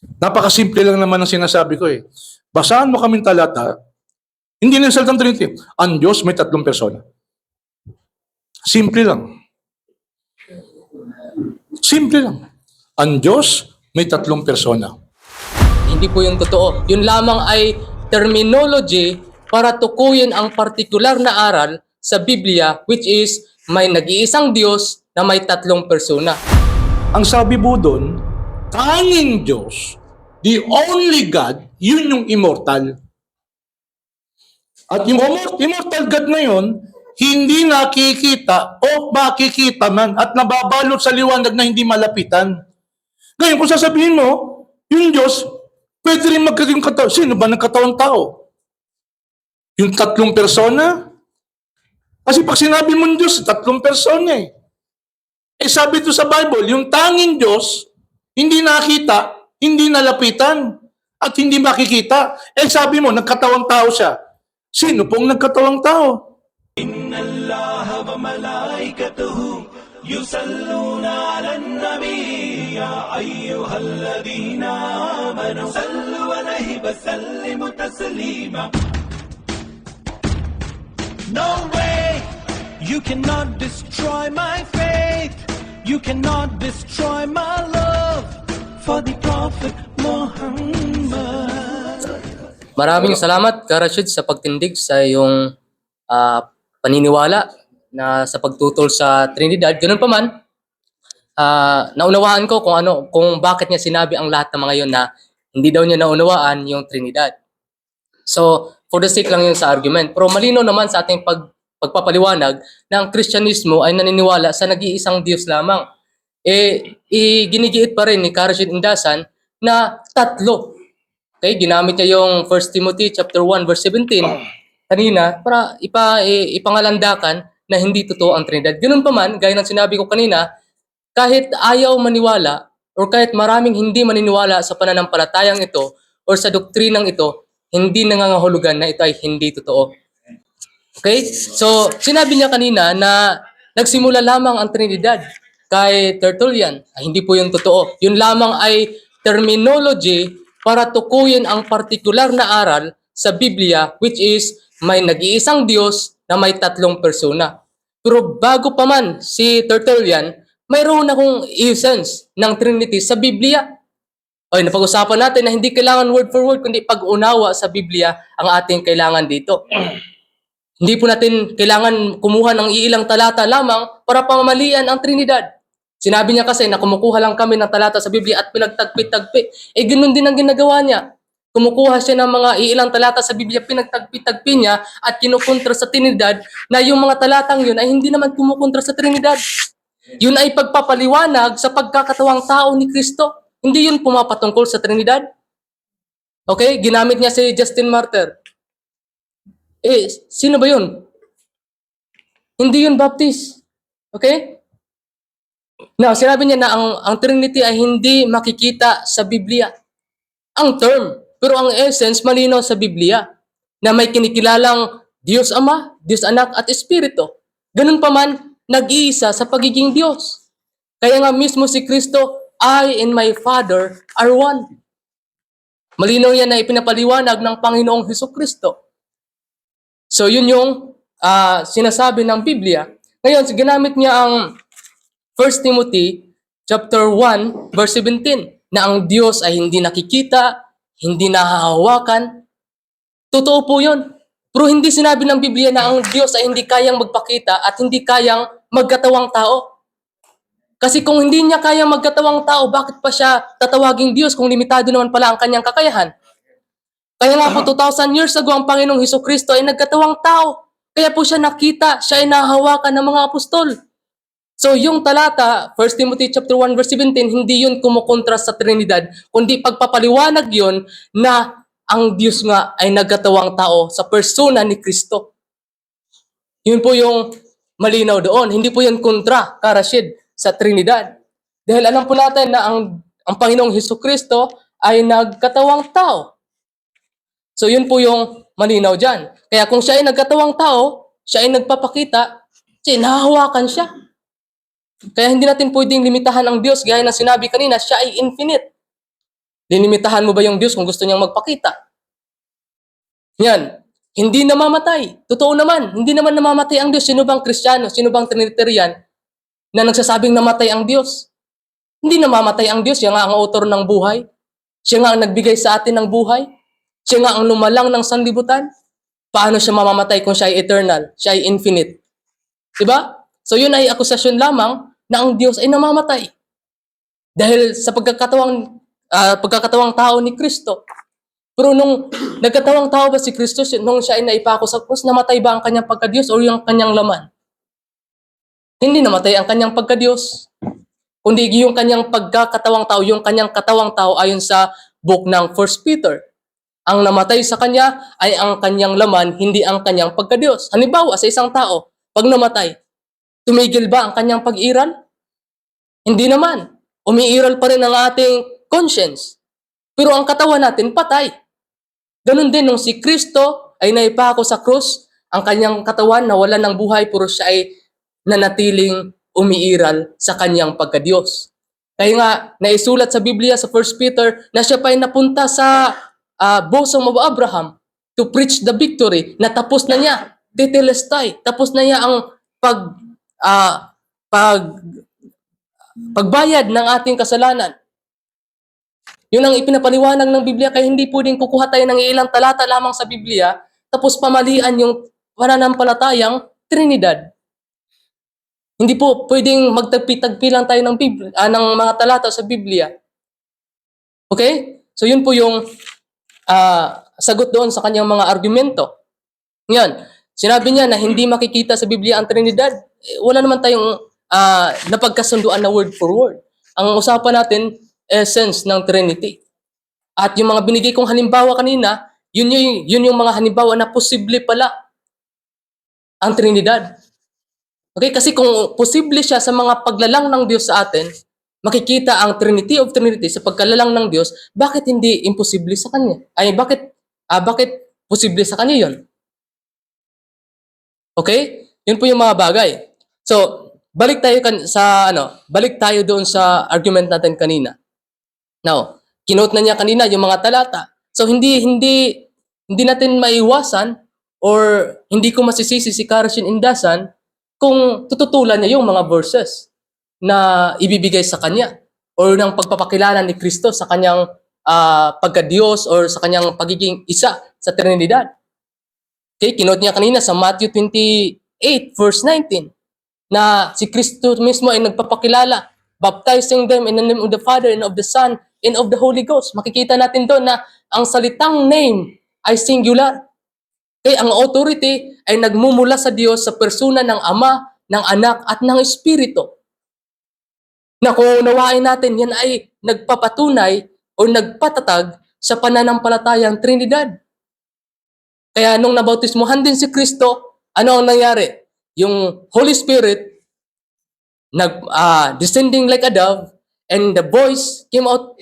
Napakasimple lang naman ang sinasabi ko eh. Basahan mo kaming talata, hindi na salitang Trinity. Ang Diyos may tatlong persona. Simple lang. Simple lang. Ang Diyos may tatlong persona. Hindi po yung totoo. Yun lamang ay terminology para tukuyin ang partikular na aral sa Biblia, which is may nag-iisang Diyos na may tatlong persona. Ang sabi po doon, tanging Diyos, the only God, yun yung immortal. At yung immortal God na yun, hindi nakikita o makikita man at nababalot sa liwanag na hindi malapitan. Ngayon, kung sasabihin mo, yung Diyos, pwede rin magkaging katawan. Sino ba nagkatawang tao? Yung tatlong persona? Kasi pag sinabi mong Diyos, tatlong persona eh. Eh sabi ito sa Bible, yung tanging Diyos, hindi nakita, hindi nalapitan, at hindi makikita. Eh sabi mo, nagkatawang tao siya. Sino pong nagkatawang tao? إن الله وملائكته يصلون على النبي يا أيها الذين آمنوا صلوا عليه وسلموا تسليما. No way you cannot destroy my faith, you cannot destroy my love for the Prophet Muhammad. Maraming salamat, Karashid, sa pagtindig sa iyong paniniwala na sa pagtutol sa Trinidad. Ganun pa man, naunawaan ko kung bakit niya sinabi ang lahat ng mga yon na hindi daw niya naunawaan yung Trinidad. So, for the sake lang yun sa argument. Pero malino naman sa ating pagpapaliwanag na ang Kristyanismo ay naniniwala sa nag-iisang Diyos lamang. Ginigiit pa rin ni Karashid Indasan na tatlo. Okay, ginamit niya yung 1 Timothy chapter 1 verse 17 kanina para ipangalandakan na hindi totoo ang Trinidad. Ganun pa man, gaya ng sinabi ko kanina, kahit ayaw maniwala or kahit maraming hindi maniniwala sa pananampalatayang ito or sa doktrinang ito, hindi nangangahulugan na ito ay hindi totoo. Okay? So, sinabi niya kanina na nagsimula lamang ang Trinidad kay Tertullian. Hindi po yung totoo. Yun lamang ay terminology para tukuyin ang partikular na aral sa Biblia, which is may nag-iisang Diyos na may tatlong persona. Pero bago pa man si Tertullian, mayroon akong essence ng Trinity sa Biblia. Okay, napag-usapan natin na hindi kailangan word for word, kundi pag-unawa sa Biblia ang ating kailangan dito. Hindi po natin kailangan kumuha ng iilang talata lamang para pamamalian ang Trinidad. Sinabi niya kasi na kumukuha lang kami ng talata sa Biblia at pinagtagpi-tagpi. Ganoon din ang ginagawa niya. Kumukuha siya ng mga iilang talata sa Biblia, pinagtagpi-tagpi niya at kinukontra sa Trinidad na yung mga talatang yun ay hindi naman kumukontra sa Trinidad. Yun ay pagpapaliwanag sa pagkakatawang tao ni Kristo. Hindi yun pumapatungkol sa Trinidad. Okay? Ginamit niya si Justin Martyr. Sino ba yun? Hindi yun Baptist. Okay? Now, sinabi niya na ang Trinity ay hindi makikita sa Biblia. Ang term, pero ang essence malinaw sa Biblia na may kinikilalang Diyos Ama, Diyos Anak at Espiritu. Ganun pa man, nag-iisa sa pagiging Diyos. Kaya nga mismo si Kristo, I and my Father are one. Malinaw yan na ipinapaliwanag ng Panginoong Hesukristo. So yun yung sinasabi ng Biblia. Ngayon, ginamit niya ang 1 Timothy chapter 1 verse 17 na ang Diyos ay hindi nakikita, hindi nahahawakan. Totoo po yun. Pero hindi sinabi ng Biblia na ang Diyos ay hindi kayang magpakita at hindi kayang magkatawang tao. Kasi kung hindi niya kayang magkatawang tao, bakit pa siya tatawaging Diyos kung limitado naman pala ang kanyang kakayahan? Kaya nga po 2,000 years ago ang Panginoong Hesukristo ay nagkatawang tao. Kaya po siya nakita, siya ay nahahawakan ng mga apostol. So yung talata, 1 Timothy chapter 1 verse 17, hindi yun kumukontra sa Trinidad, kundi pagpapaliwanag yun na ang Diyos nga ay nagkatawang tao sa persona ni Kristo. Yun po yung malinaw doon. Hindi po yun kontra, Karashid, sa Trinidad. Dahil alam po natin na ang Panginoong Hesukristo ay nagkatawang tao. So yun po yung malinaw dyan. Kaya kung siya ay nagkatawang tao, siya ay nagpapakita, nahahawakan siya. Kaya hindi natin pwedeng limitahan ang Diyos gaya na sinabi kanina, siya ay infinite. Linimitahan mo ba yung Diyos kung gusto niyang magpakita? Yan. Hindi namamatay. Totoo naman, hindi naman namamatay ang Diyos. Sino bang Kristiyano? Sino bang Trinitarian na nagsasabing namatay ang Diyos? Hindi namamatay ang Diyos. Siya nga ang author ng buhay. Siya nga ang nagbigay sa atin ng buhay. Siya nga ang lumalang ng sanlibutan. Paano siya mamamatay kung siya ay eternal? Siya ay infinite. Diba? So yun ay akusasyon lamang na ang Diyos ay namamatay. Dahil sa pagkakatawang tao ni Kristo. Pero nung nagkatawang tao ba si Kristo, nung siya ay naipako sa krus, namatay ba ang kanyang pagka-Diyos o yung kanyang laman? Hindi namatay ang kanyang pagka-Diyos. Kundi yung kanyang pagkakatawang tao, yung kanyang katawang tao ayon sa book ng 1 Peter. Ang namatay sa kanya ay ang kanyang laman, hindi ang kanyang pagka-Diyos. Halimbawa, sa isang tao, pag namatay, tumigil ba ang kanyang pag-iral? Hindi naman. Umiiral pa rin ang ating conscience. Pero ang katawan natin, patay. Ganun din nung si Kristo ay naipako sa krus, ang kanyang katawan nawala ng buhay, pero siya ay nanatiling umiiral sa kanyang pagka-Diyos. Kaya nga, naisulat sa Biblia sa 1 Peter na siya pa ay napunta sa bosom of Abraham to preach the victory, na tapos na niya, tetelestai, tapos na niya ang pagbayad ng ating kasalanan. Yun ang ipinapaliwanag ng Biblia, kaya hindi pwedeng kukuha tayo ng ilang talata lamang sa Biblia tapos pamalian yung pananampalatayang Trinidad. Hindi po pwedeng magtagpi-tagpi lang tayo ng ng mga talata sa Biblia. Okay? So yun po yung sagot doon sa kanyang mga argumento. Ngayon, sinabi niya na hindi makikita sa Biblia ang Trinidad. Wala naman tayong napagkasunduan na word for word. Ang usapan natin, essence ng Trinity. At yung mga binigay kong halimbawa kanina, yun yung mga halimbawa na posible pala ang Trinidad. Okay? Kasi kung posible siya sa mga paglalang ng Diyos sa atin, makikita ang Trinity of Trinity sa pagkalalang ng Diyos, bakit hindi imposible sa Kanya? Ay, bakit posible sa Kanya yun? Okay? Yun po yung mga bagay. So, balik tayo doon sa argument natin kanina. Now, kinote na niya kanina yung mga talata. So, hindi natin maiwasan or hindi ko masisisi si Karshin Indasan kung tututulan niya yung mga verses na ibibigay sa kanya or ng pagpapakilala ni Kristo sa kanyang pagka-Diyos or sa kanyang pagiging isa sa Trinidad. Okay, kinote niya kanina sa Matthew 28 verse 19 na si Kristo mismo ay nagpapakilala, baptizing them in the name of the Father and of the Son and of the Holy Ghost. Makikita natin doon na ang salitang name ay singular. Okay, ang authority ay nagmumula sa Diyos sa persona ng Ama, ng Anak at ng Espiritu. Na kung unawain natin, yan ay nagpapatunay o nagpatatag sa pananampalatayang Trinidad. Kaya nung nabautismuhan din si Kristo, ano ang nangyari? Yung Holy Spirit descending like a dove, and the voice came out,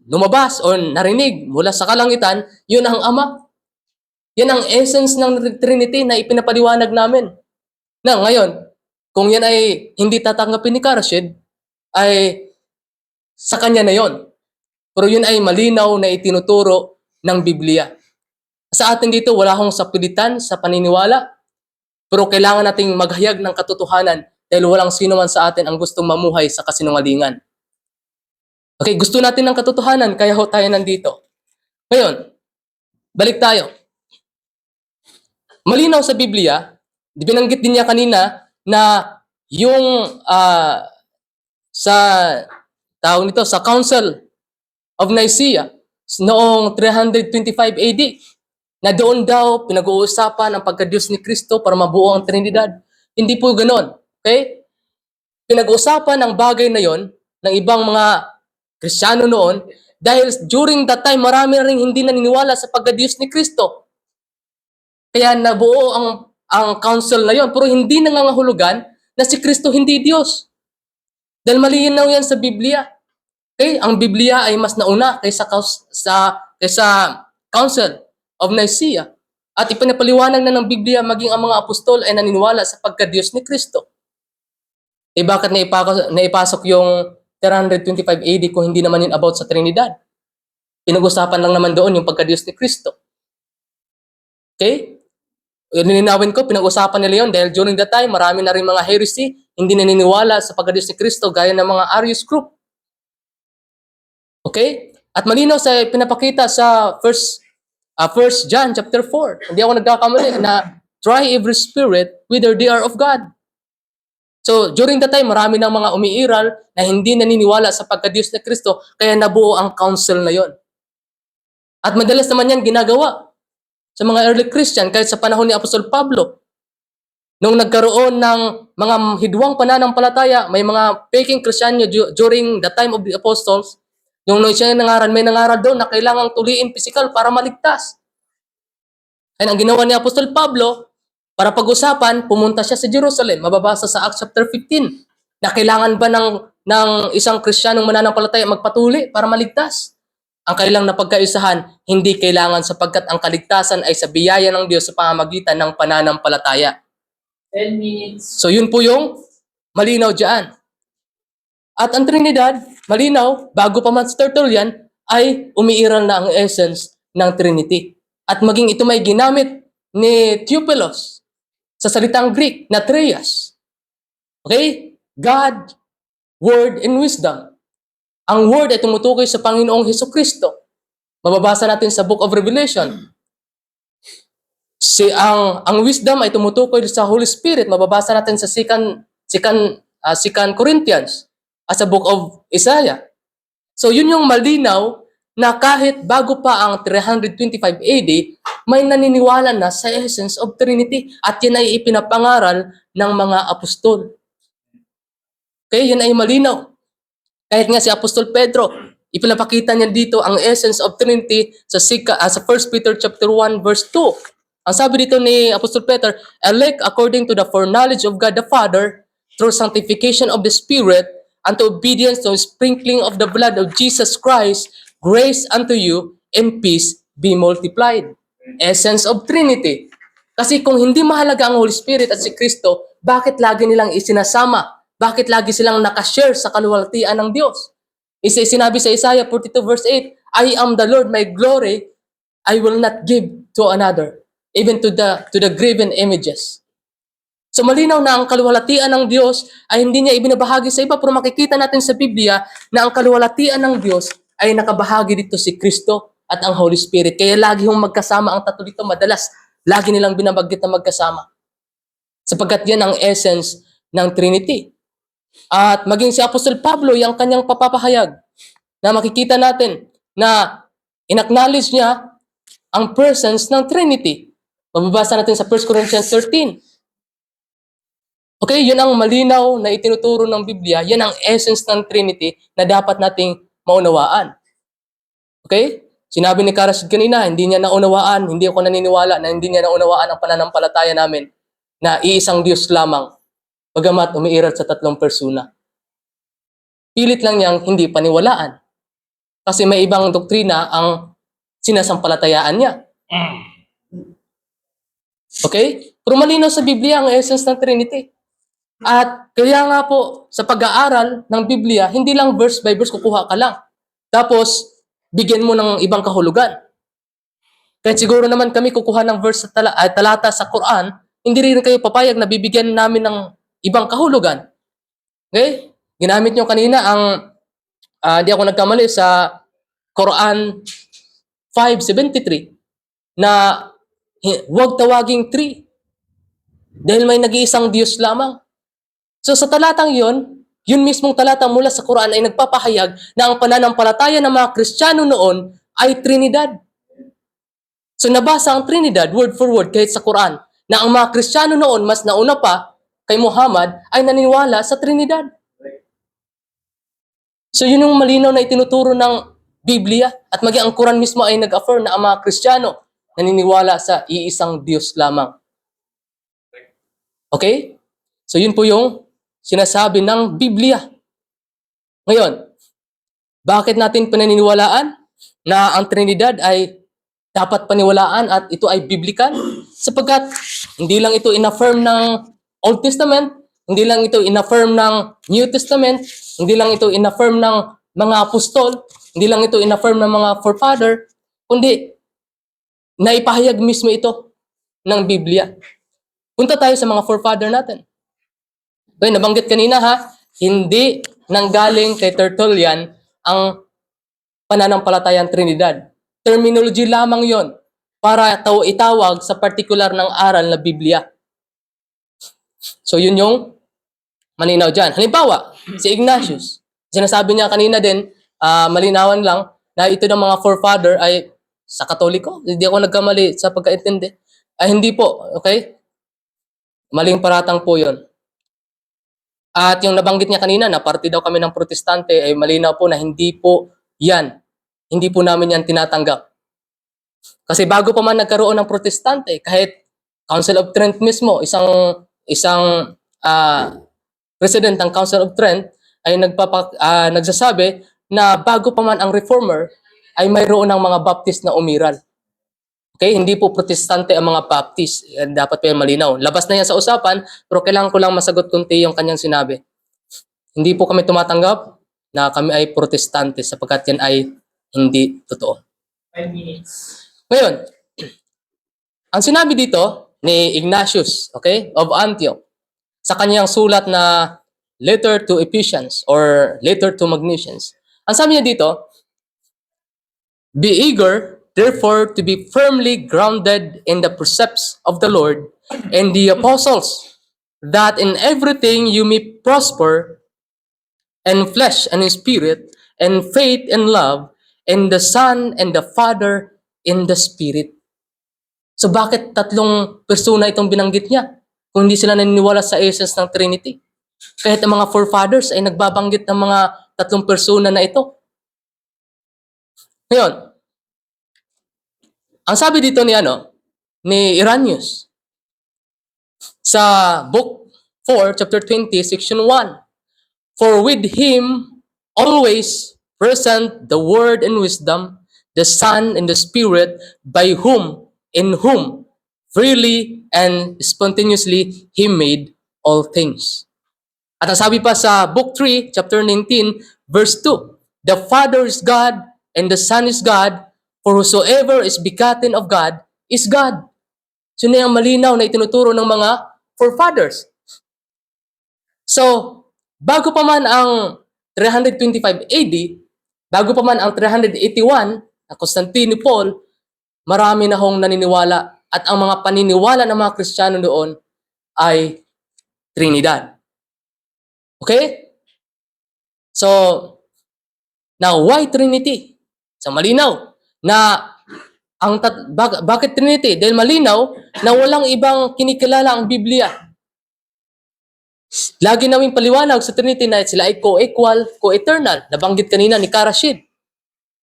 lumabas o narinig mula sa kalangitan, yun ang Ama. Yan ang essence ng Trinity na ipinapaliwanag namin. Na ngayon, kung yan ay hindi tatanggapin ni Karashid, ay sa kanya na yon. Pero yun ay malinaw na itinuturo ng Biblia. Sa atin dito, wala akong sapilitan sa paniniwala, pero kailangan nating maghayag ng katotohanan dahil walang sino man sa atin ang gustong mamuhay sa kasinungalingan. Okay, gusto natin ng katotohanan, kaya ho tayo nandito. Ngayon, balik tayo. Malinaw sa Biblia, binanggit din niya kanina na yung sa Council of Nicaea noong 325 AD, na doon daw pinag-uusapan ang pagka-Diyos ni Kristo para mabuo ang Trinidad. Hindi po ganoon. Okay? Pinag-uusapan ang bagay na yon ng ibang mga Kristiyano noon dahil during that time marami na rin hindi naniniwala sa pagka-Diyos ni Kristo. Kaya nabuo ang council na yon, pero hindi nangangahulugan na si Kristo hindi Diyos. Dahil malinaw yan sa Biblia. Okay? Ang Biblia ay mas nauna kaysa Council of Nicaea. At ipinapaliwanag na ng Biblia maging ang mga apostol ay naniniwala sa pagka-Diyos ni Kristo. Eh bakit naipasok yung 325 AD kung hindi naman yun about sa Trinidad? Pinag-usapan lang naman doon yung pagka-Diyos ni Kristo. Okay? Nininawin ko, pinag-usapan nila yun dahil during that time, marami na rin mga heresy, hindi naniniwala sa pagka-Diyos ni Kristo gaya ng mga Arius group. Okay? At malinaw sa pinapakita sa First John chapter 4. Hindi ako nagkakamali na try every spirit whether they are of God. So, during that time, marami ng mga umiiral na hindi naniniwala sa pagka-Diyos ni Kristo, kaya nabuo ang council na yon. At madalas naman yan ginagawa sa mga early Christian, kahit sa panahon ni Apostol Pablo. Nung nagkaroon ng mga hidwang pananampalataya, may mga faking Christian during the time of the apostles, yung siya nangaral, may nangaral doon na kailangang tuliin physical para maligtas. Kaya ang ginawa ni Apostol Pablo, para pag-usapan, pumunta siya sa Jerusalem. Mababasa sa Acts chapter 15, na kailangan ba ng isang Kristiyanong mananampalataya magpatuli para maligtas? Ang kailang napagkaisahan, hindi kailangan sapagkat ang kaligtasan ay sa biyaya ng Diyos sa pamamagitan ng pananampalataya. 10 minutes. So yun po yung malinaw dyan. At ang Trinidad, malinaw, bago pa man sa Tertullian, ay umiiral na ang essence ng Trinity. At maging ito may ginamit ni Theophilus sa salitang Greek na Trias. Okay? God, Word, and Wisdom. Ang Word ay tumutukoy sa Panginoong Hesukristo. Mababasa natin sa Book of Revelation. Ang Wisdom ay tumutukoy sa Holy Spirit. Mababasa natin sa 2 Corinthians at sa Book of Isaiah. So yun yung malinaw na kahit bago pa ang 325 AD, may naniniwala na sa essence of Trinity at yan ay ipinapangaral ng mga apostol. Okay, yan ay malinaw. Kahit nga si Apostol Pedro, ipinapakita niya dito ang essence of Trinity sa 1 Peter chapter 1 verse 2. Ang sabi dito ni Apostol Peter, elect according to the foreknowledge of God the Father, through sanctification of the Spirit, unto obedience to the sprinkling of the blood of Jesus Christ, grace unto you, and peace be multiplied. Essence of Trinity. Kasi kung hindi mahalaga ang Holy Spirit at si Kristo, bakit lagi nilang isinasama? Bakit lagi silang nakashare sa kaluwalhatian ng Diyos? Sinabi sa Isaiah 42 verse 8, I am the Lord, my glory, I will not give to another, even to the graven images. So malinaw na ang kaluwalhatian ng Diyos ay hindi niya ibinabahagi sa iba, pero makikita natin sa Biblia na ang kaluwalhatian ng Diyos ay nakabahagi dito si Kristo at ang Holy Spirit. Kaya lagi hong magkasama ang tatlo dito, madalas lagi nilang binabanggit na magkasama. Sapagkat yan ang essence ng Trinity. At maging si Apostol Pablo, yung kanyang papapahayag, na makikita natin na in-acknowledge niya ang presence ng Trinity. Mababasa natin sa 1 Corinthians 13. Okay, yun ang malinaw na itinuturo ng Biblia. Yan ang essence ng Trinity na dapat nating maunawaan. Okay? Sinabi ni Karasid kanina, hindi niya naunawaan, hindi ako naniniwala na hindi niya naunawaan ang pananampalataya namin na iisang Diyos lamang, bagamat umiiral sa tatlong persona. Pilit lang niyang hindi paniwalaan. Kasi may ibang doktrina ang sinasampalatayaan niya. Okay? Pero malinaw sa Biblia ang essence ng Trinity. At kaya nga po, sa pag-aaral ng Biblia, hindi lang verse by verse kukuha ka lang. Tapos, bigyan mo ng ibang kahulugan. Kahit siguro naman kami kukuha ng verse talata sa Quran, hindi rin kayo papayag na bibigyan namin ng ibang kahulugan. Okay? Ginamit nyo kanina ang, di ako nagkamali, sa Quran 5:73 na huwag tawaging three dahil may nag-iisang Diyos lamang. So sa talatang yun mismong talata mula sa Quran ay nagpapahayag na ang pananampalataya ng mga Kristiyano noon ay Trinidad. So nabasa ang Trinidad word for word kahit sa Quran na ang mga Kristiyano noon mas nauna pa kay Muhammad ay naniniwala sa Trinidad. So yun yung malinaw na itinuturo ng Biblia at maging ang Quran mismo ay nag-affirm na ang mga Kristiyano naniniwala sa iisang Diyos lamang. Okay? So yun po yung sinasabi ng Biblia. Ngayon, bakit natin pananiniwalaan na ang Trinidad ay dapat paniwalaan at ito ay biblical? Sapagkat hindi lang ito in-affirm ng Old Testament, hindi lang ito in-affirm ng New Testament, hindi lang ito in-affirm ng mga apostol, Hindi lang ito in-affirm ng mga forefather, kundi naipahayag mismo ito ng Biblia. Punta tayo sa mga forefather natin. Okay, nabanggit kanina hindi nanggaling kay Tertullian ang pananampalatayang Trinidad. Terminology lamang yon para itawag sa partikular ng aral na Biblia. So yun yung malinaw dyan. Halimbawa, si Ignatius. Sinasabi niya kanina din, malinawan lang, na ito ng mga forefather ay sa Katoliko. Hindi ako nagkamali sa pagkaintindi. Ay hindi po, okay? Maling paratang po yun. At yung nabanggit niya kanina na parte daw kami ng protestante, ay malinaw po na hindi po yan. Hindi po namin yan tinatanggap. Kasi bago pa man nagkaroon ng protestante, kahit Council of Trent mismo, isang president ng Council of Trent ay nagsasabi na bago pa man ang reformer ay mayroon ng mga Baptist na umiral. Okay, hindi po protestante ang mga Baptist. Dapat pa yan malinaw. Labas na yan sa usapan, pero kailangan ko lang masagot kunti yung kanyang sinabi. Hindi po kami tumatanggap na kami ay protestante sapagkat yan ay hindi totoo. 5 minutes. Ngayon, ang sinabi dito ni Ignatius, okay, of Antioch, sa kanyang sulat na letter to Ephesians or letter to Magnesians, ang sabi niya dito, be eager, therefore, to be firmly grounded in the precepts of the Lord and the apostles, that in everything you may prosper in flesh and in spirit, and faith and love, and the Son and the Father in the Spirit. So bakit tatlong persona itong binanggit niya? Kung hindi sila naniniwala sa essence ng Trinity. Kahit ang mga forefathers ay nagbabanggit ng mga tatlong persona na ito. Ngayon, ang sabi dito ni Irenaeus, sa book 4, chapter 20, section 1, for with him always present the word and wisdom, the Son and the Spirit, by whom, in whom, freely and spontaneously he made all things. At ang sabi pa sa book 3, chapter 19, verse 2, the Father is God and the Son is God, for whosoever is begotten of God is God. So na yung malinaw na itinuturo ng mga forefathers. So, bago pa man ang 325 AD, bago pa man ang 381 na Constantinople, marami na hong naniniwala at ang mga paniniwala ng mga Kristiyano doon ay Trinidad. Okay? So, now why Trinity? So malinaw na bakit Trinity? Dahil malinaw na walang ibang kinikilala ang Biblia. Lagi namin paliwanag sa Trinity na sila ay co-equal, co-eternal. Nabanggit kanina ni Karashid.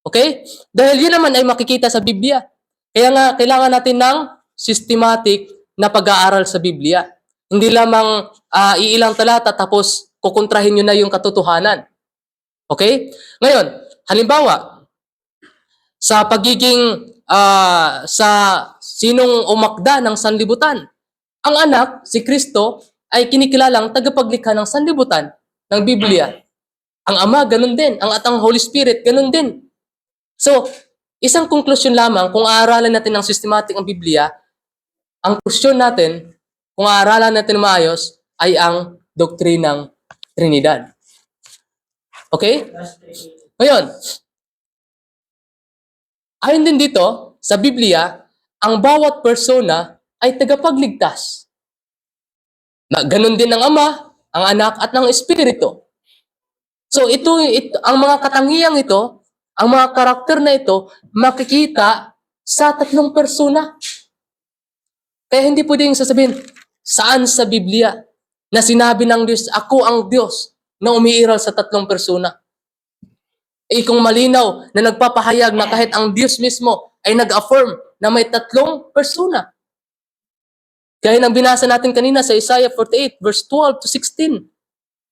Okay? Dahil yun naman ay makikita sa Biblia. Kaya nga, kailangan natin ng systematic na pag-aaral sa Biblia. Hindi lamang iilang talata tapos kukontrahin nyo na yung katotohanan. Okay? Ngayon, halimbawa, sa pagiging, sa sinong umakda ng sanlibutan, ang anak, si Kristo, ay kinikilalang tagapaglikha ng sanlibutan ng Biblia. Ang Ama, ganun din. At ang Holy Spirit, ganun din. So, isang konklusyon lamang, kung aaralan natin ng systematic ang Biblia, ang konklusyon natin, kung aaralan natin maayos, ay ang doktrinang Trinidad. Okay? Ngayon, ayon din dito, sa Biblia, ang bawat persona ay tagapagligtas. Ganon din ang Ama, ang Anak, at ng Espiritu. So ito, ang mga katangiang ito, ang mga karakter na ito, makikita sa tatlong persona. Kaya hindi pwedeng sasabihin, saan sa Biblia na sinabi ng Diyos, ako ang Diyos na umiiral sa tatlong persona. Kung malinaw na nagpapahayag na kahit ang Diyos mismo ay nag-affirm na may tatlong persona. Kaya nang binasa natin kanina sa Isaiah 48, verse 12 to 16.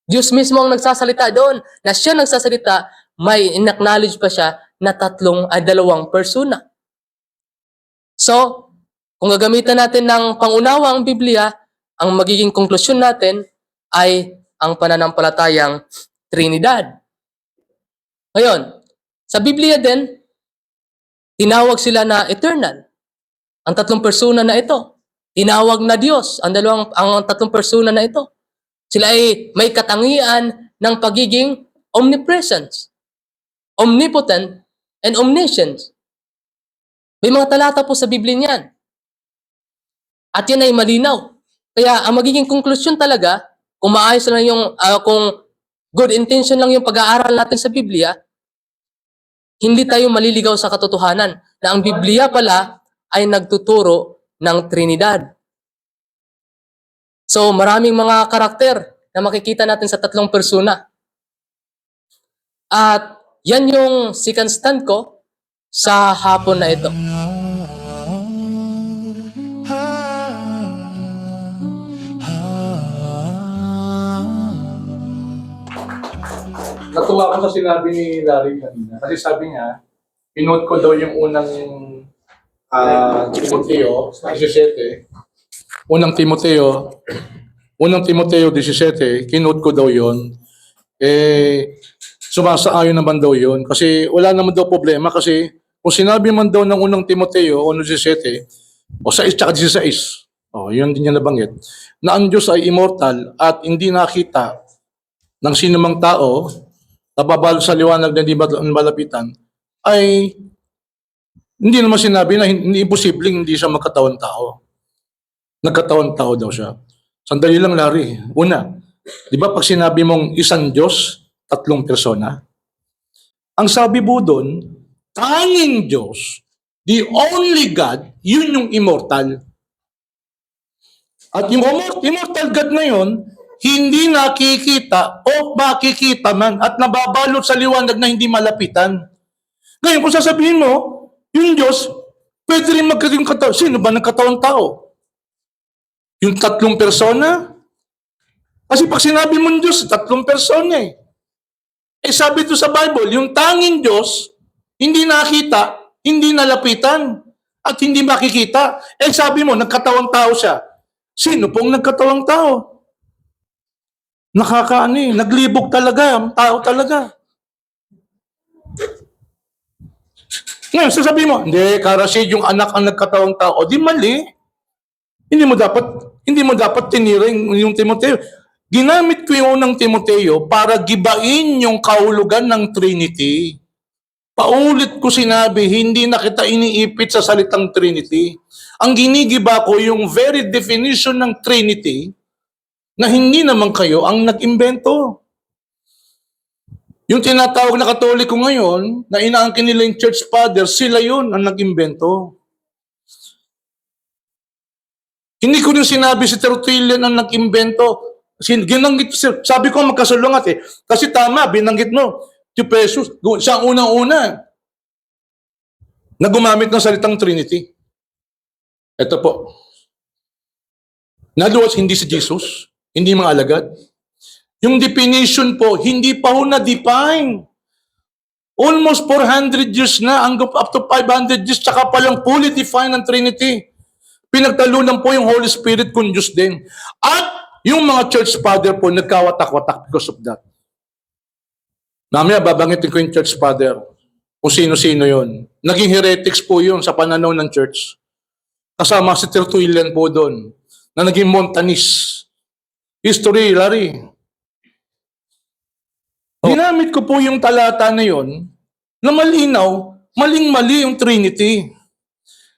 Diyos mismo ang nagsasalita doon. Na siya nagsasalita, may in-acknowledge pa siya na dalawang persona. So, kung gagamitan natin ng pangunawa ang Biblia, ang magiging konklusyon natin ay ang pananampalatayang Trinidad. Ngayon, Sa Biblia din, tinawag sila na eternal. Ang tatlong persona na ito. Tinawag na Diyos ang tatlong persona na ito. Sila ay may katangian ng pagiging omnipresence, omnipotent, and omniscient. May mga talata po sa Biblia niyan. At yan ay malinaw. Kaya ang magiging konklusyon talaga, kung maayos lang kung good intention lang yung pag-aaral natin sa Biblia, hindi tayo maliligaw sa katotohanan na ang Biblia pala ay nagtuturo ng Trinidad. So maraming mga karakter na makikita natin sa tatlong persona. At yan yung second stand ko sa hapon na ito. Natuwa ko sa sinabi ni Larry kanina. Kasi sabi niya, pinote ko daw yung unang Timoteo 17. Unang Timoteo 17, kinote ko daw yun. Sumasaayon naman daw yun. Kasi wala naman daw problema. Kasi kung sinabi man daw ng unang Timoteo, 1:17, o 6 tsaka 16, yun din niya nabanggit, na ang Diyos ay immortal at hindi nakita ng sinumang tao, nababalo sa liwanag na hindi malapitan, ay hindi naman sinabi na hindi imposibleng hindi siya magkatawan tao. Nagkatawan tao daw siya. Sandali lang, Larry. Una, di ba pag sinabi mong isang Diyos, tatlong persona? Ang sabi po doon, tanging Diyos, the only God, yun yung immortal. At yung immortal God na yun, hindi nakikita o makikita man at nababalot sa liwanag na hindi malapitan. Ngayon, kung sasabihin mo, yung Diyos, pwede rin magkaroon katawan. Sino ba nagkatawang tao? Yung tatlong persona? Kasi pag sinabi mong Diyos, tatlong persona eh. Sabi ito sa Bible, yung tanging Diyos, hindi nakita, hindi nalapitan, at hindi makikita. Sabi mo, nagkatawang tao siya. Sino pong nagkatawang tao? Naglibog talaga, ang tao talaga. Ngayon, sasabihin mo, hindi, Karasid, yung anak ang nagkatawang tao. O di mali. Hindi mo dapat tinira yung Timoteo. Ginamit ko yung unang Timoteo para gibain yung kahulugan ng Trinity. Paulit ko sinabi, hindi na kita iniipit sa salitang Trinity. Ang ginigiba ko yung very definition ng Trinity na hindi naman kayo ang nag-imbento. Yung tinatawag na Katoliko ngayon, na inaangkin nila yung Church Fathers, sila yun ang nag-imbento. Hindi ko rin sinabi si Tertullian ang nag-imbento. Ginanggit, sabi ko magkasalungat eh. Kasi tama, binanggit mo, si Jesus, siya ang unang-una na gumamit ng salitang Trinity. Ito po. Naluwas, hindi si Jesus, hindi mga alagad. Yung definition po, hindi pa ho na-define. Almost 400 years na, up to 500 years, tsaka palang fully defined ang Trinity. Pinagtalunan po yung Holy Spirit kung Diyos din. At yung mga church father po, nagkawatak-watak because of that. Mamaya, babangitin ko yung church father. Kung sino-sino yun. Naging heretics po yun sa pananaw ng church. Kasama si Tertullian po doon, na naging Montanist. History, Larry. Ginamit ko po yung talata na yun, na malinaw, maling-mali yung Trinity.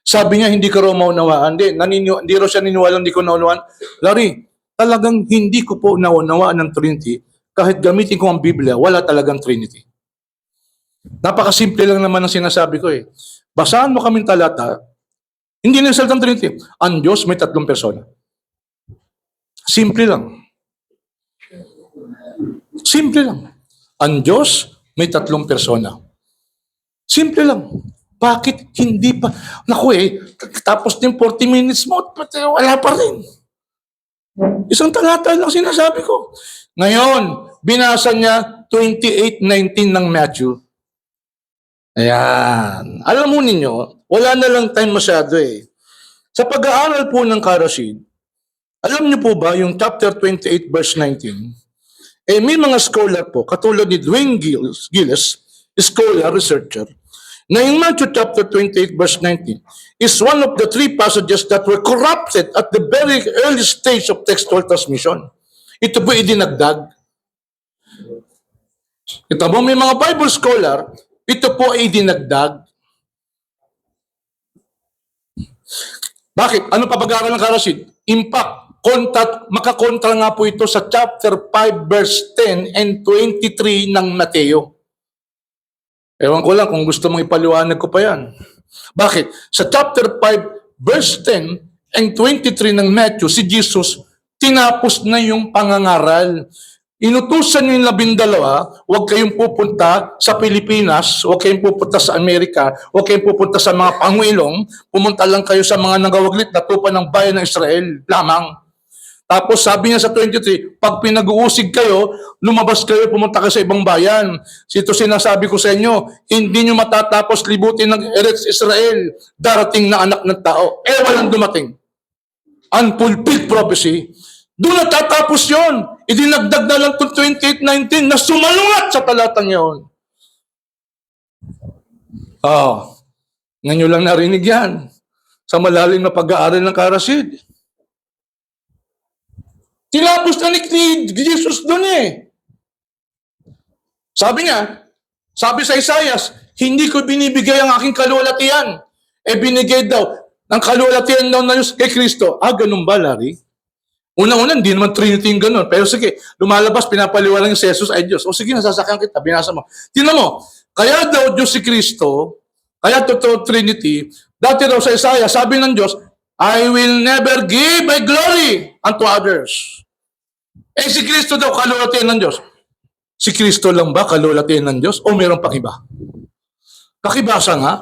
Sabi niya, hindi ka raw maunawaan. Hindi raw siya niniwalang hindi ko naunawaan. Larry, talagang hindi ko po naunawaan ng Trinity. Kahit gamitin ko ang Biblia, wala talagang Trinity. Napakasimple lang naman ang sinasabi ko eh. Basahan mo kaming talata, hindi na salitang Trinity. Ang Diyos may tatlong persona. Simple lang. Simple lang. Ang Diyos may tatlong persona. Simple lang. Bakit hindi pa? Naku tapos din 40 minutes mo, wala pa rin. Isang talata lang sinasabi ko. Ngayon, binasa niya 28:19 ng Matthew. Ayan. Alam mo ninyo, wala na lang time masyado eh. Sa pag-aaral po ng Karasid, alam niyo po ba yung chapter 28 verse 19? May mga scholar po, katulad ni Dwayne Gillis, scholar, researcher, na in Matthew chapter 28 verse 19 is one of the three passages that were corrupted at the very early stage of textual transmission. Ito po idinagdag. Ito mo, may mga Bible scholar, ito po ay idinagdag. Bakit? Ano pa pag-aaral ng Karasid? Impact, makakontra nga po ito sa chapter 5 verse 10 and 23 ng Mateo. Ewan ko lang kung gusto mong ipaliwanag ko pa yan. Bakit? Sa chapter 5 verse 10 and 23 ng Matthew, si Jesus tinapos na yung pangangaral. Inutusan niyo yung 12, huwag kayong pupunta sa Pilipinas, huwag kayong pupunta sa Amerika, huwag kayong pupunta sa mga panguilong, pumunta lang kayo sa mga nangawaglit na tupa ng bayan ng Israel lamang. Tapos sabi niya sa 23, pag pinag-uusig kayo, lumabas kayo, pumunta kayo sa ibang bayan. Ito sinasabi ko sa inyo, hindi nyo matatapos libutin ng Eretz Israel, darating na anak ng tao. Walang dumating. Unfulfilled prophecy. Doon natatapos yun. Idinagdag na lang itong 28:19 na sumalungat sa talatang yun. Ngayon lang narinig yan sa malalim na pag-aaral ng Karasid. Tinapos na ni Jesus doon eh. Sabi niya, sabi sa Isaias, hindi ko binibigay ang aking kaluwalhatian. Binigay daw ng kaluwalhatian daw na Diyos kay Kristo. Ganun ba, Larry? Unang-una, hindi naman Trinity yung ganun. Pero sige, lumalabas, pinapaliwalang yung si Jesus ay Diyos. O sige, nasasakyan kita, binasa mo. Tingnan mo, kaya daw Diyos si Kristo, kaya totoo Trinity, dati daw sa Isaiah, sabi ng Diyos, I will never give my glory unto others. Si Kristo daw kaluwalhatian ng Diyos. Si Kristo lang ba kaluwalhatian ng Diyos o mayroon pang iba? Pakibasa nga.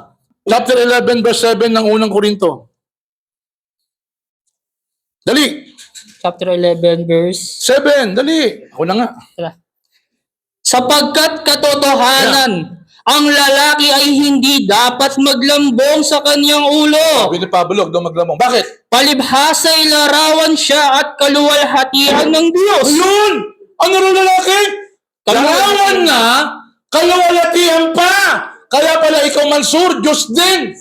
Chapter 11 verse 7 ng unang Korinto. Dali. Chapter 11 verse 7, dali. Ako na nga. Sapagkat katotohanan, ang lalaki ay hindi dapat maglambong sa kanyang ulo. Sabi ni Pablo, huwag daw maglamang. Bakit? Palibhasa'y larawan siya at kaluwalhatian ng Diyos. Ayun! Ano rin lalaki? Larawan na, kaluwalhatian pa. Kaya pala ikaw Mansur, Diyos din.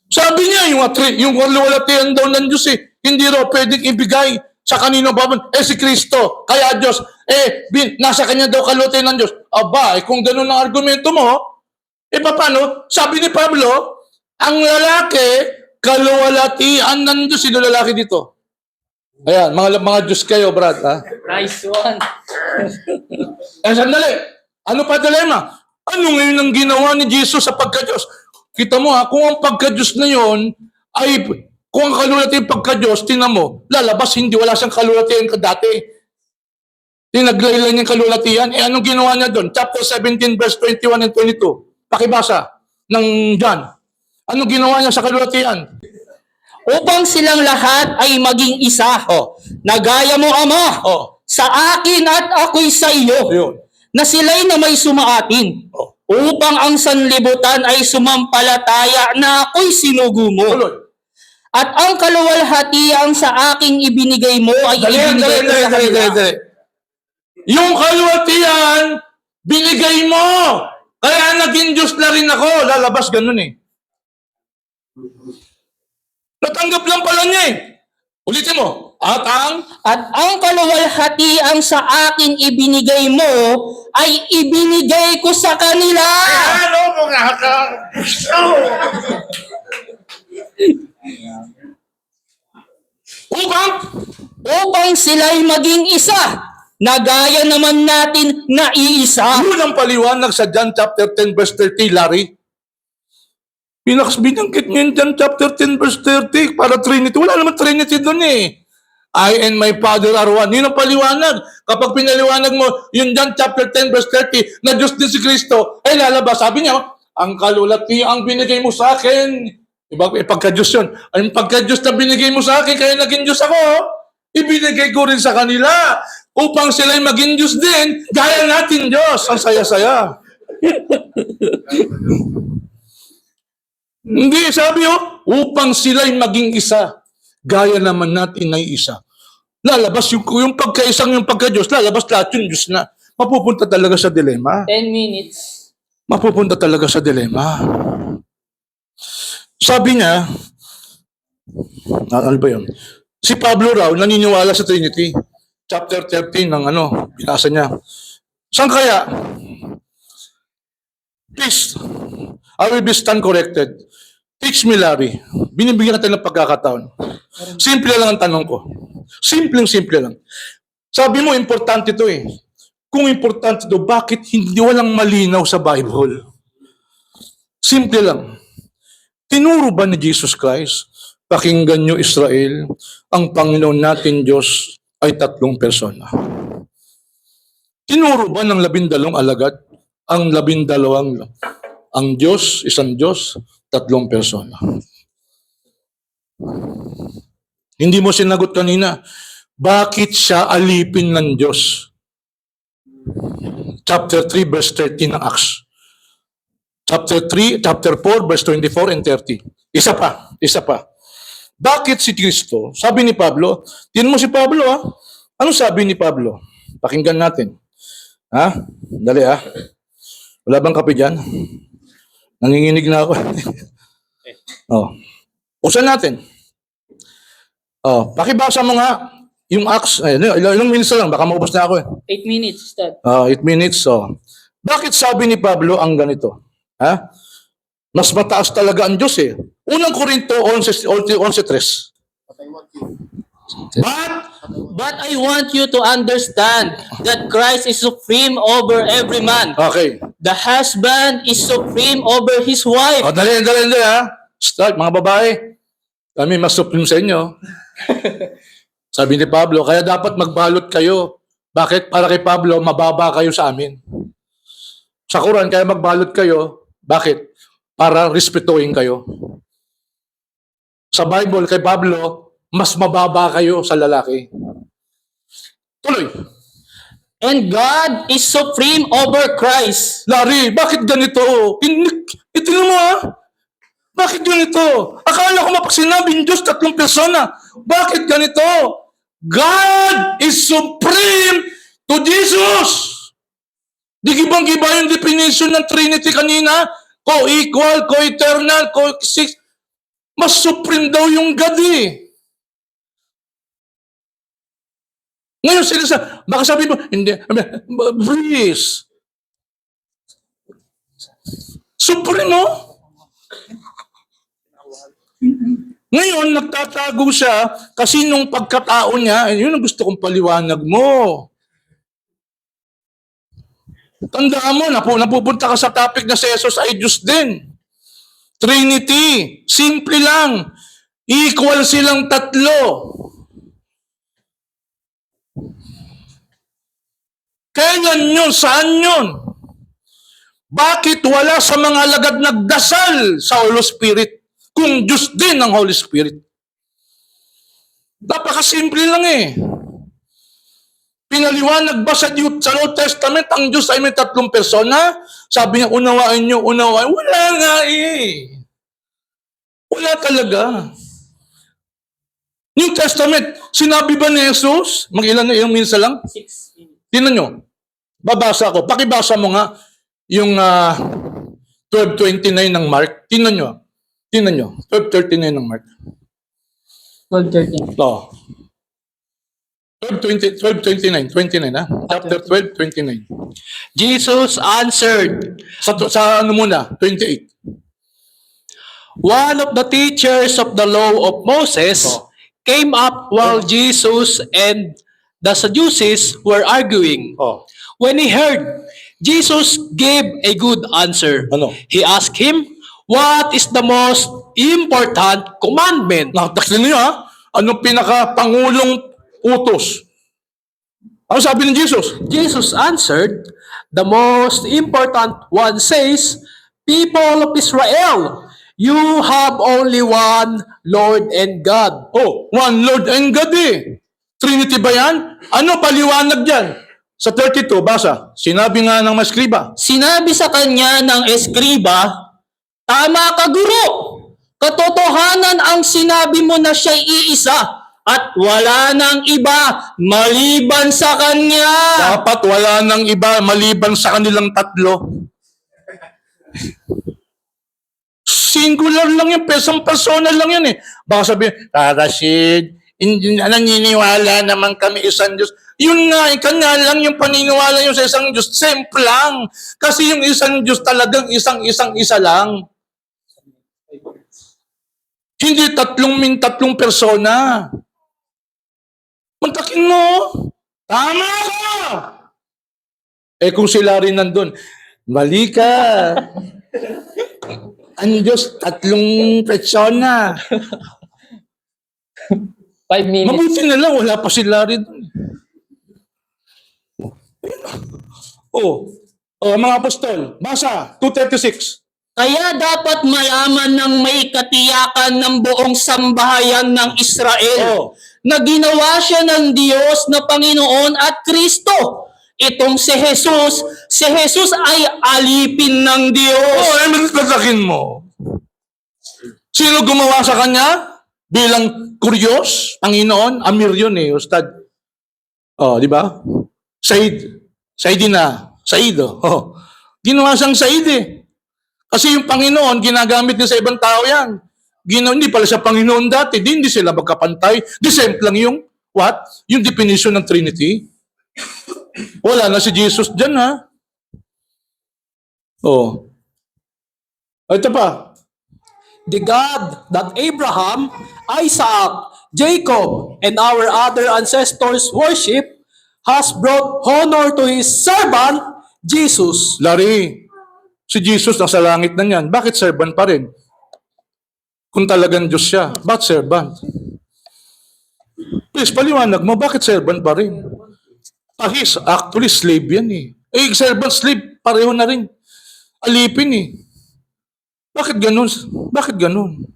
Sabi niya, yung kaluwalhatian daw ng Diyos hindi raw pwedeng ibigay sa kanino ba? Si Kristo. Kaya Diyos, nasa kanya daw kaluwalhatian ng Diyos. Kung ganun ang argumento mo, paano? Sabi ni Pablo, ang lalaki, kaluwalhatian ng Diyos. Sino lalaki dito? Ayan, mga Diyos kayo, Brad. Ha? Nice one. Sandali. Ano pa dilema? Ano ngayon ang ginawa ni Jesus sa pagka-Diyos? Kita mo kung ang pagka-Diyos na yon ay, kung ang kaluwalhatian pagka-Diyos, tingnan mo, lalabas, wala siyang kaluwalhatian dati. Tinaglaylan niyang kaluwalhatian. Anong ginawa niya doon? Chapter 17, verse 21 and 22. Pakibasa ng John. Anong ginawa niya sa kaluwalhatian? Upang silang lahat ay maging isa. Na gaya mo, Ama, sa akin at ako'y sa iyo. Ayun. Na sila'y na may sumaatin. Upang ang sanlibutan ay sumampalataya na ako'y sinugo mo. Tuloy. At ang kaluwalhatian sa aking ibinigay mo ay ibinigay ko sa kanila. Dali. Yung kaluwalhatian, binigay mo. Kaya naging Diyos na rin ako. Lalabas ganun Natanggap lang pala niya Ulitin mo. At ang kaluwalhatian sa aking ibinigay mo ay ibinigay ko sa kanila. ano mo nga Upang sila'y maging isa, na gaya naman natin na iisa. Yun ang paliwanag sa John chapter 10 verse 30, Larry. Binangkit niyo yung John chapter 10 verse 30 para Trinity. Wala naman Trinity doon I and my Father are one. Yun ang paliwanag. Kapag pinaliwanag mo yung John chapter 10 verse 30 na Diyos din si Kristo, lalabas. Sabi niya, ang kaluwalhatian binigay mo sa akin. Diba? Pagka-Diyos yun. Ang pagka-Diyos na binigay mo sa akin, kaya naging Diyos ako, ibinigay ko rin sa kanila upang sila'y maging Diyos din, gaya natin Diyos. Ang saya-saya. Hindi, sabi upang sila'y maging isa, gaya naman natin ay isa. Lalabas yung pagkaisang yung pagka-Diyos, lalabas lahat yung Diyos na. mapupunta talaga sa dilema. 10 minutes. Mapupunta talaga sa dilema. Sabi niya, ano ba yun? Si Pablo raw naniniwala sa Trinity. Chapter 13 ng binasa niya. Saan kaya? Please, I will be stand corrected. Teach me, Larry. Binibigyan natin ng pagkakataon. Simple lang ang tanong ko. Simple lang. Sabi mo, importante ito eh. Kung importante ito, bakit hindi walang malinaw sa Bible? Simple lang. Tinuro ba ni Jesus Christ, pakinggan niyo Israel, ang Panginoon natin Diyos ay 3 persona? Tinuro ba ng 12 alagad, ang 12, ang Diyos, isang Diyos, 3 persona? Hindi mo sinagot kanina, bakit siya alipin ng Diyos? Chapter 3, verse 13 ng Acts. Chapter 4, verse 24 and 30. Isa pa. Bakit si Kristo? Sabi ni Pablo, tingnan mo si Pablo ha. Ano sabi ni Pablo? Pakinggan natin. Ha? Dali ha. Wala bang kape dyan? Nanginginig na ako. Usan natin. Pakibasa mo nga yung Acts. Ilang minutes lang, baka maubos na ako 8 minutes, Dad. 8 minutes. Bakit sabi ni Pablo ang ganito? Ha? Mas mataas talaga ang Diyos eh. Unang Korinto 11:3. But I want you to understand that Christ is supreme over every man. Okay. The husband is supreme over his wife. Dali ha. Start, mga babae. Kami mas supreme sa inyo. Sabi ni Pablo, kaya dapat magbalot kayo. Bakit? Para kay Pablo, mababa kayo sa amin. Sa Quran, kaya magbalot kayo. Bakit? Para respetuhin kayo. Sa Bible, kay Pablo, mas mababa kayo sa lalaki. Tuloy. And God is supreme over Christ. Larry, bakit ganito? Itingnan mo ha? Bakit ganito? Akala ko mapag sinabing Diyos 3 persona. Bakit ganito? God is supreme to Jesus. Di gibang-giba yung definition ng Trinity kanina. Co-equal, co-eternal, co-exist. Mas supreme daw yung God eh. Ngayon sila baka sabi mo, hindi, please. Supreme no? Ngayon, nagtatago siya kasi nung pagkatao niya, yun ang gusto kong paliwanag mo. Tandaan mo, napupunta ka sa topic na si Jesus ay Diyos din. Trinity, simple lang. Equal silang 3. Kailan yun? Saan yun? Bakit wala sa mga alagad nagdasal sa Holy Spirit kung Diyos din ang Holy Spirit? Napakasimple lang eh. Pinaliwanag ba sa Old Testament ang Diyos ay may 3 persona? Sabi niya, unawain niyo, unawain. Wala nga eh. Wala talaga. New Testament, sinabi ba ni Jesus? Ilang minutes lang? 6 minutes. Tingnan nyo. Babasa ko. Pakibasa mo nga yung 12:29 ng Mark. Tingnan nyo. 12:39 ng Mark. 12:13. Oh. 12:29 ha? Chapter 12:29. Jesus answered, Sa ano muna? 28. one of the teachers of the law of Moses came up while Jesus and the Sadducees were arguing. Oh. When he heard, Jesus gave a good answer. Ano? He asked him, what is the most important commandment? Nakatakin niyo ha? Anong pinaka-pangulong utos? Ano sabi ng Jesus? Jesus answered, the most important one says, people of Israel, you have only one Lord and God. Oh, one Lord and God eh. Trinity ba yan? Ano paliwanag dyan? Sa 32, basa. Sinabi nga ng maskriba. Sinabi sa kanya ng eskriba, tama ka guro. Katotohanan ang sinabi mo na siya'y iisa at wala nang iba maliban sa Kanya. Dapat wala nang iba maliban sa kanilang tatlo. Singular lang yun, isang persona lang yun eh. Baka sabihin, Rashid, naniniwala naman kami isang Diyos. Yun nga, kanya lang yung paniniwala nyo sa isang Diyos. Simple lang. Kasi yung isang Diyos talagang isa lang. Hindi tatlong persona. Mantakin mo. Tama ka! Eh kung sila rin nandun, mali ka. Ang Diyos, tatlong persona. 5 minutes. Mabuti na lang, wala pa sila rin. Mga apostol, basa, 2:36. Kaya dapat malaman ng may katiyakan ng buong sambahayan ng Israel na ginawa siya ng Diyos na Panginoon at Kristo. Itong si Jesus ay alipin ng Diyos. Paglakin mo. Sino gumawa sa kanya? Bilang kuryos, Panginoon, Amir yun eh, Ustad. Di ba? Said. Ginawa siyang Said eh. Kasi yung Panginoon, ginagamit niya sa ibang tao yan. Hindi pala siya Panginoon dati, hindi sila magkapantay. The same lang yung, Yung definition ng Trinity. Wala na si Jesus dyan, ha? Ito pa. The God that Abraham, Isaac, Jacob, and our other ancestors worship has brought honor to His servant, Jesus. Larry, si Jesus nasa langit na yan. Bakit servant pa rin? Kung talagang Diyos siya, bakit servant? Please, paliwanag mo, bakit servant pa rin? He's actually slave yan eh. Servant, slave, pareho na rin. Alipin eh. Bakit ganun?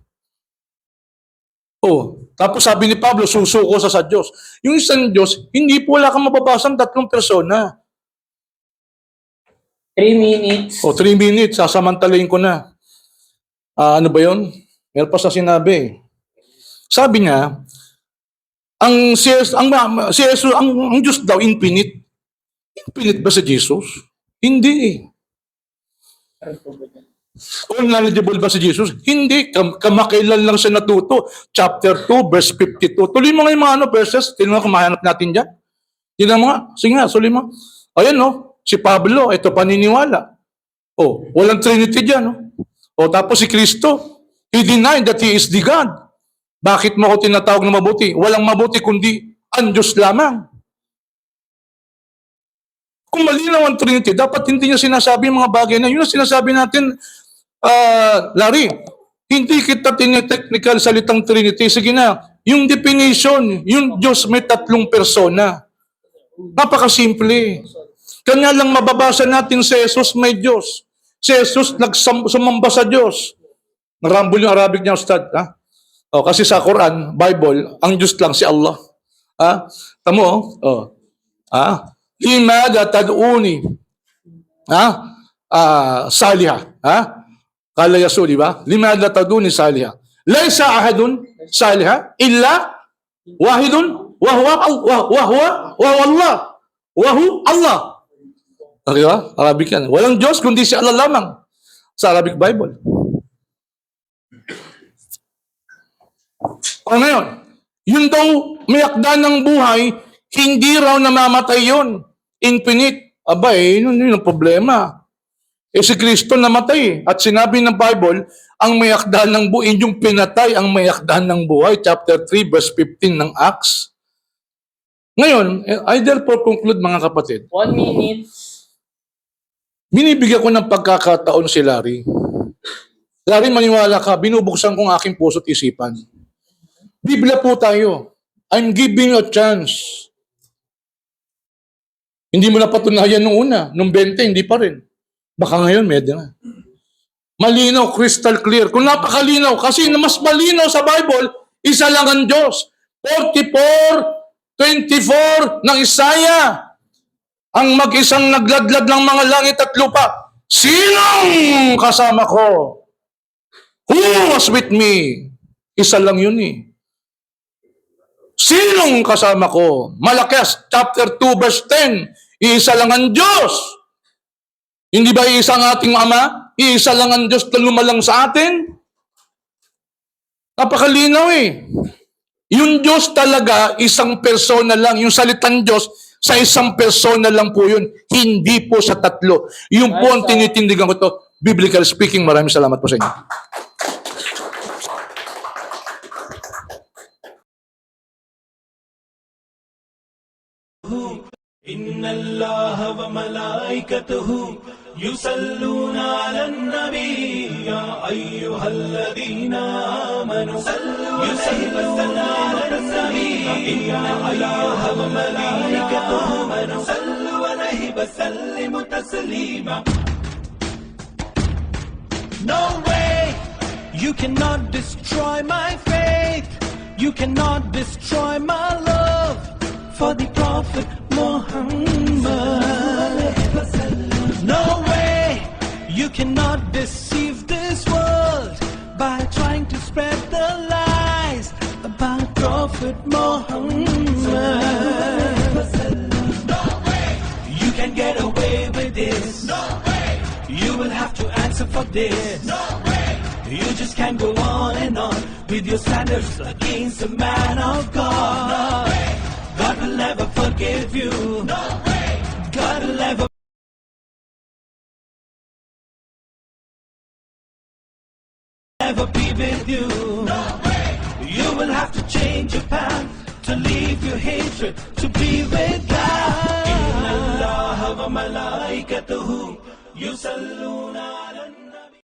Tapos sabi ni Pablo, susuko sa Diyos. Yung isang Diyos, hindi po wala kang mababasang tatlong persona. 3 minutes. 3 minutes, sasamantalayin ko na. Ano ba yun? Meron pa sa sinabi. Sabi niya, ang Diyos daw, infinite. Infinite ba si Jesus? Hindi eh. All knowledgeable ba si Jesus? Hindi. Kamakailan lang siya natuto. Chapter 2, verse 52. Tuloy mo nga yung mga verses. Tingnan mo kung mahanap natin dyan. Tingnan mo nga. Sige nga, tuloy mo. Ayan si Pablo, ito paniniwala. Walang Trinity dyan. Tapos si Kristo, He denied that He is the God. Bakit mo ako tinatawag na mabuti? Walang mabuti kundi ang Diyos lamang. Kung malinaw ang Trinity, dapat hindi niya sinasabi yung mga bagay na yun ang sinasabi natin, Larry, hindi kita tinitechnical salitang Trinity. Sige na, yung definition, yung Diyos may tatlong persona. Napakasimple. Kanya lang mababasa natin si Jesus may Diyos. Si Jesus sumamba sa Diyos. Narambol yung Arabic niya, Ustad. Kasi sa Quran, Bible, ang Diyos lang si Allah. Tamo, Limada tad'uni. Saliha. Kala Yasu, di ba? Limada tad'uni saliha. Laysa ahadun saliha illa wahidun wa huwa Allah. Wa huwa Allah. Okay ba? Arabic yan. Walang Diyos kundi si Allah lamang. Sa Arabic Bible. Ngayon, yun daw may akda ng buhay, hindi raw namamatay yun. Infinite. Yun ang problema. Si Kristo namatay. At sinabi ng Bible, ang may akda ng buhay, yung pinatay ang may akda ng buhay. Chapter 3, verse 15 ng Acts. Ngayon, I therefore conclude mga kapatid. 1 minute. Binibigyan ko ng pagkakataon si Larry. Larry, maniwala ka, binubuksan ko ang aking puso't isipan. Biblia po tayo. I'm giving you a chance. Hindi mo napatunayan nung una. Nung 20, hindi pa rin. Baka ngayon, medyo na. Malinaw, crystal clear. Kung napakalinaw, kasi mas malinaw sa Bible, isa lang ang Diyos. 44:24 ng Isaiah. Ang mag-isang nagladlad ng mga langit at lupa. Sinong kasama ko? Who was with me? Isa lang yun eh. Sinong kasama ko? Malakias, chapter 2, verse 10. Iisa lang ang Diyos. Hindi ba iisa ang ating Ama? Iisa lang ang Diyos na lumalang sa atin? Napakalinaw eh. Yung Diyos talaga, isang persona lang. Yung salitang Diyos, sa isang persona lang po yun. Hindi po sa tatlo. Yung po ang tinitindigan ko to. Biblical speaking, maraming salamat po sa inyo. إن الله وملائكته يصلون على النبي يا أيها الذين آمنوا صلوا على النبي إن الله وملائكته صلوا عليه وسلموا تسليما. No way, you cannot destroy my faith. You cannot destroy my love for the Prophet Muhammad. No way, you cannot deceive this world by trying to spread the lies about Prophet Muhammad. No way, you can get away with this. No way, you will have to answer for this. No way, you just can't go on and on with your standards against the man of God. No way, God will never forgive you. No way, God will never be with you. No way, you will have to change your path to leave your hatred to be with God. Inna Allah wa malaikatuhu yusalluna ala